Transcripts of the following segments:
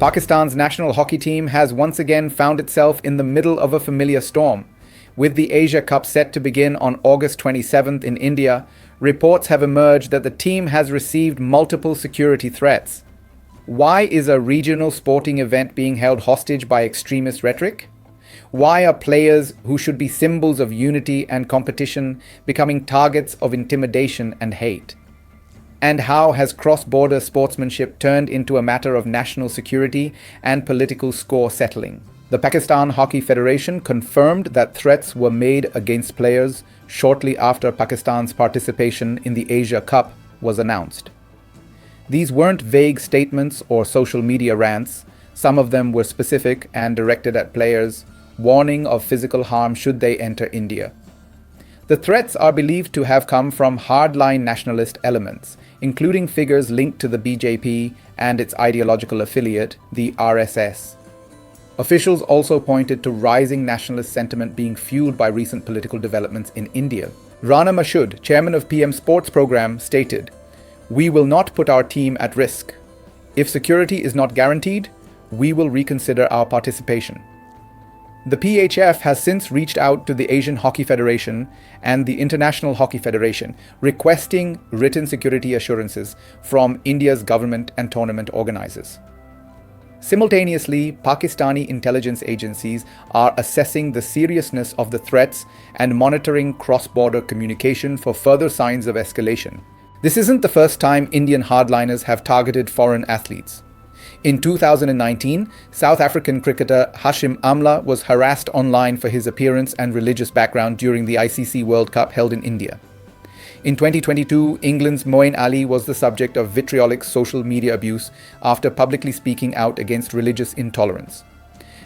Pakistan's national hockey team has once again found itself in the middle of a familiar storm. With the Asia Cup set to begin on August 27th in India, reports have emerged that the team has received multiple security threats. Why is a regional sporting event being held hostage by extremist rhetoric? Why are players who should be symbols of unity and competition becoming targets of intimidation and hate? And how has cross-border sportsmanship turned into a matter of national security and political score settling? The Pakistan Hockey Federation confirmed that threats were made against players shortly after Pakistan's participation in the Asia Cup was announced. These weren't vague statements or social media rants. Some of them were specific and directed at players, warning of physical harm should they enter India. The threats are believed to have come from hardline nationalist elements, including figures linked to the BJP and its ideological affiliate, the RSS. Officials also pointed to rising nationalist sentiment being fueled by recent political developments in India. Rana Mashood, chairman of PM Sports Program, stated, "We will not put our team at risk. If security is not guaranteed, we will reconsider our participation." The PHF has since reached out to the Asian Hockey Federation and the International Hockey Federation, requesting written security assurances from India's government and tournament organizers. Simultaneously, Pakistani intelligence agencies are assessing the seriousness of the threats and monitoring cross-border communication for further signs of escalation. This isn't the first time Indian hardliners have targeted foreign athletes. In 2019, South African cricketer Hashim Amla was harassed online for his appearance and religious background during the ICC World Cup held in India. In 2022, England's Moeen Ali was the subject of vitriolic social media abuse after publicly speaking out against religious intolerance.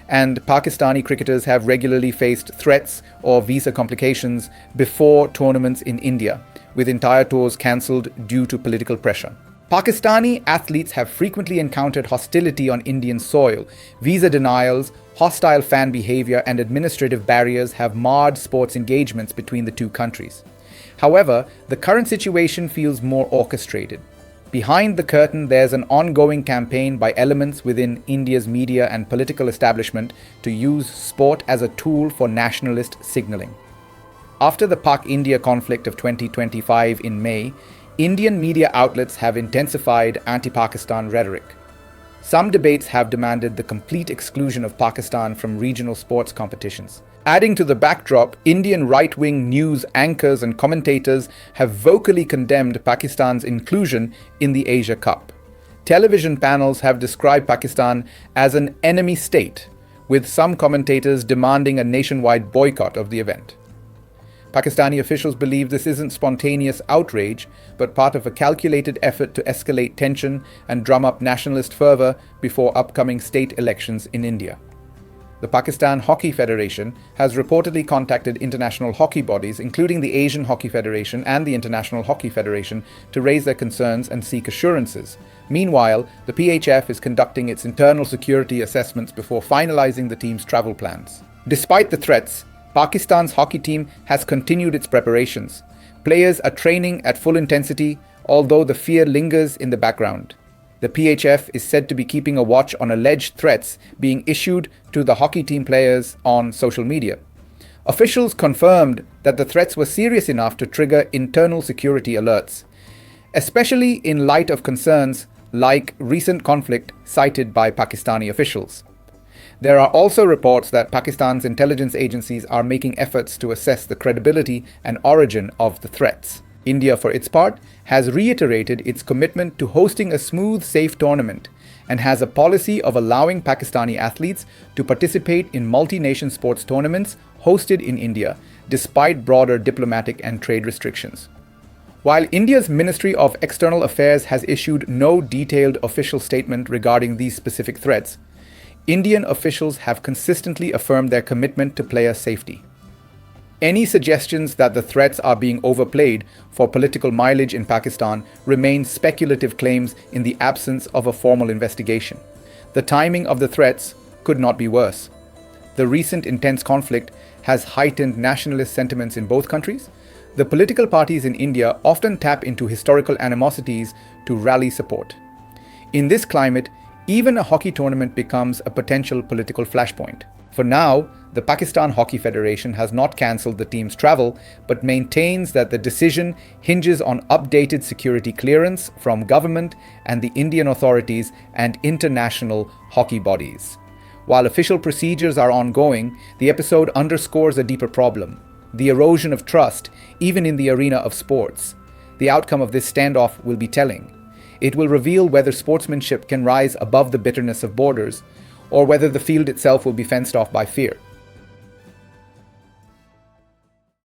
And Pakistani cricketers have regularly faced threats or visa complications before tournaments in India, with entire tours cancelled due to political pressure. Pakistani athletes have frequently encountered hostility on Indian soil. Visa denials, hostile fan behavior, and administrative barriers have marred sports engagements between the two countries. However, the current situation feels more orchestrated. Behind the curtain, there's an ongoing campaign by elements within India's media and political establishment to use sport as a tool for nationalist signaling. After the Pak-India conflict of 2025 in May, Indian media outlets have intensified anti-Pakistan rhetoric. Some debates have demanded the complete exclusion of Pakistan from regional sports competitions. Adding to the backdrop, Indian right-wing news anchors and commentators have vocally condemned Pakistan's inclusion in the Asia Cup. Television panels have described Pakistan as an enemy state, with some commentators demanding a nationwide boycott of the event. Pakistani officials believe this isn't spontaneous outrage, but part of a calculated effort to escalate tension and drum up nationalist fervor before upcoming state elections in India. The Pakistan Hockey Federation has reportedly contacted international hockey bodies, including the Asian Hockey Federation and the International Hockey Federation, to raise their concerns and seek assurances. Meanwhile, the PHF is conducting its internal security assessments before finalizing the team's travel plans. Despite the threats, Pakistan's hockey team has continued its preparations. Players are training at full intensity, although the fear lingers in the background. The PHF is said to be keeping a watch on alleged threats being issued to the hockey team players on social media. Officials confirmed that the threats were serious enough to trigger internal security alerts, especially in light of concerns like recent conflict cited by Pakistani officials. There are also reports that Pakistan's intelligence agencies are making efforts to assess the credibility and origin of the threats. India, for its part, has reiterated its commitment to hosting a smooth, safe tournament and has a policy of allowing Pakistani athletes to participate in multi-nation sports tournaments hosted in India, despite broader diplomatic and trade restrictions. While India's Ministry of External Affairs has issued no detailed official statement regarding these specific threats, Indian officials have consistently affirmed their commitment to player safety. Any suggestions that the threats are being overplayed for political mileage in Pakistan remain speculative claims in the absence of a formal investigation. The timing of the threats could not be worse. The recent intense conflict has heightened nationalist sentiments in both countries. The political parties in India often tap into historical animosities to rally support. In this climate, Even a hockey tournament becomes a potential political flashpoint. For now, the Pakistan Hockey Federation has not cancelled the team's travel, but maintains that the decision hinges on updated security clearance from government and the Indian authorities and international hockey bodies. While official procedures are ongoing, the episode underscores a deeper problem: the erosion of trust, even in the arena of sports. The outcome of this standoff will be telling. It will reveal whether sportsmanship can rise above the bitterness of borders, or whether the field itself will be fenced off by fear.